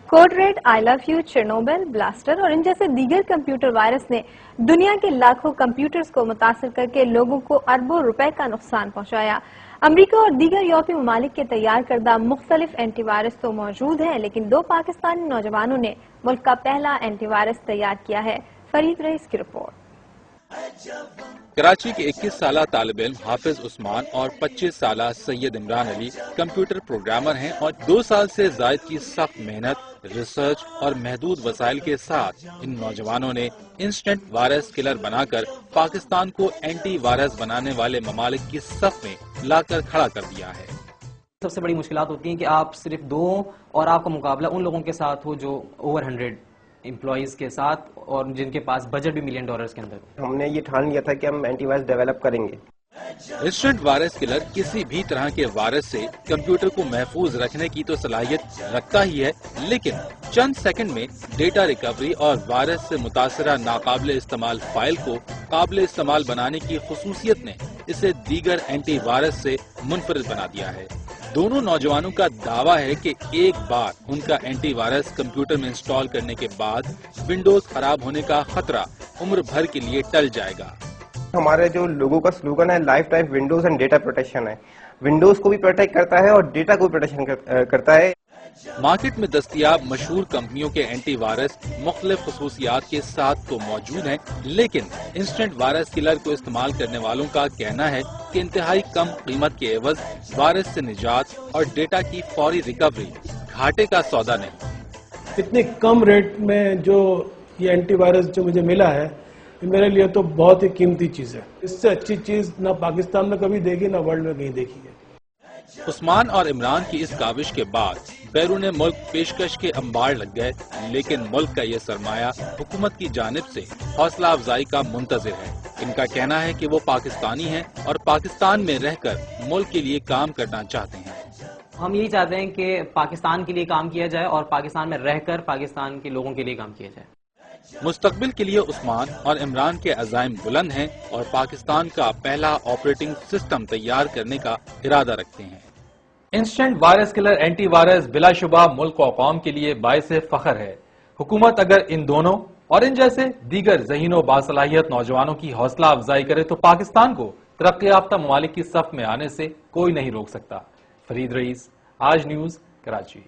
Code red, I love you, Chernobyl, blaster اور ان جیسے دیگر کمپیوٹر وائرس نے دنیا کے لاکھوں کمپیوٹرز کو متاثر کر کے لوگوں کو اربوں روپے کا نقصان پہنچایا۔ امریکہ اور دیگر یورپی ممالک کے تیار کردہ مختلف اینٹی وائرس تو موجود ہیں، لیکن 2 پاکستانی نوجوانوں نے ملک کا پہلا اینٹی وائرس تیار کیا ہے۔ فرید رئیس کی رپورٹ۔ کراچی کے 21 سالہ طالب علم حافظ عثمان اور 25 سالہ سید عمران علی کمپیوٹر پروگرامر ہیں اور 2 سال سے زائد کی سخت محنت، ریسرچ اور محدود وسائل کے ساتھ ان نوجوانوں نے انسٹنٹ وائرس کلر بنا کر پاکستان کو اینٹی وائرس بنانے والے ممالک کی صف میں لا کر کھڑا کر دیا ہے۔ سب سے بڑی مشکلات ہوتی ہیں کہ آپ صرف 2 اور آپ کا مقابلہ ان لوگوں کے ساتھ ہو جو اوور 100 امپلائیز کے ساتھ اور جن کے پاس بجٹ بھی $1 ملین کے اندر۔ ہم نے یہ ٹھان لیا تھا کہ ہم اینٹی وائرس ڈیولپ کریں گے۔ انسٹنٹ وائرس کلر کسی بھی طرح کے وائرس سے کمپیوٹر کو محفوظ رکھنے کی تو صلاحیت رکھتا ہی ہے، لیکن چند سیکنڈ میں ڈیٹا ریکوری اور وائرس سے متاثرہ ناقابل استعمال فائل کو قابل استعمال بنانے کی خصوصیت نے اسے دیگر اینٹی وائرس سے منفرد بنا دیا ہے۔ دونوں نوجوانوں کا دعویٰ ہے کہ ایک بار ان کا اینٹی وائرس کمپیوٹر میں انسٹال کرنے کے بعد ونڈوز خراب ہونے کا خطرہ عمر بھر کے لیے ٹل جائے گا۔ ہمارے جو لوگوں کا سلوگن ہے life time Windows and data protection ہے، ونڈوز کو بھی پروٹیکٹ کرتا ہے اور ڈیٹا کو بھی پروٹیکشن کرتا ہے۔ مارکیٹ میں دستیاب مشہور کمپنیوں کے اینٹی وائرس مختلف خصوصیات کے ساتھ تو موجود ہیں، لیکن انسٹنٹ وائرس کلر کو استعمال کرنے والوں کا کہنا ہے کہ انتہائی کم قیمت کے عوض وائرس سے نجات اور ڈیٹا کی فوری ریکوری گھاٹے کا سودا نہیں۔ اتنے کم ریٹ میں جو یہ اینٹی وائرس جو مجھے ملا ہے میرے لیے تو بہت ہی قیمتی چیز ہے۔ اس سے اچھی چیز نہ پاکستان میں کبھی دیکھی نہ ورلڈ میں کہیں دیکھی ہے۔ عثمان اور عمران کی اس کاوش کے بعد بیرون ملک پیشکش کے انبار لگ گئے، لیکن ملک کا یہ سرمایہ حکومت کی جانب سے حوصلہ افزائی کا منتظر ہے۔ ان کا کہنا ہے کہ وہ پاکستانی ہیں اور پاکستان میں رہ کر ملک کے لیے کام کرنا چاہتے ہیں۔ ہم یہی چاہتے ہیں کہ پاکستان کے لیے کام کیا جائے اور پاکستان میں رہ کر پاکستان کے لوگوں کے لیے کام کیا جائے۔ مستقبل کے لیے عثمان اور عمران کے عزائم بلند ہیں اور پاکستان کا پہلا آپریٹنگ سسٹم تیار کرنے کا ارادہ رکھتے ہیں۔ Instant virus killer anti virus بلا شبہ ملک و قوم کے لیے باعث فخر ہے۔ حکومت اگر ان دونوں اور ان جیسے دیگر ذہین و باصلاحیت نوجوانوں کی حوصلہ افزائی کرے تو پاکستان کو ترقی یافتہ ممالک کی صف میں آنے سے کوئی نہیں روک سکتا۔ فرید رئیس، آج نیوز، کراچی۔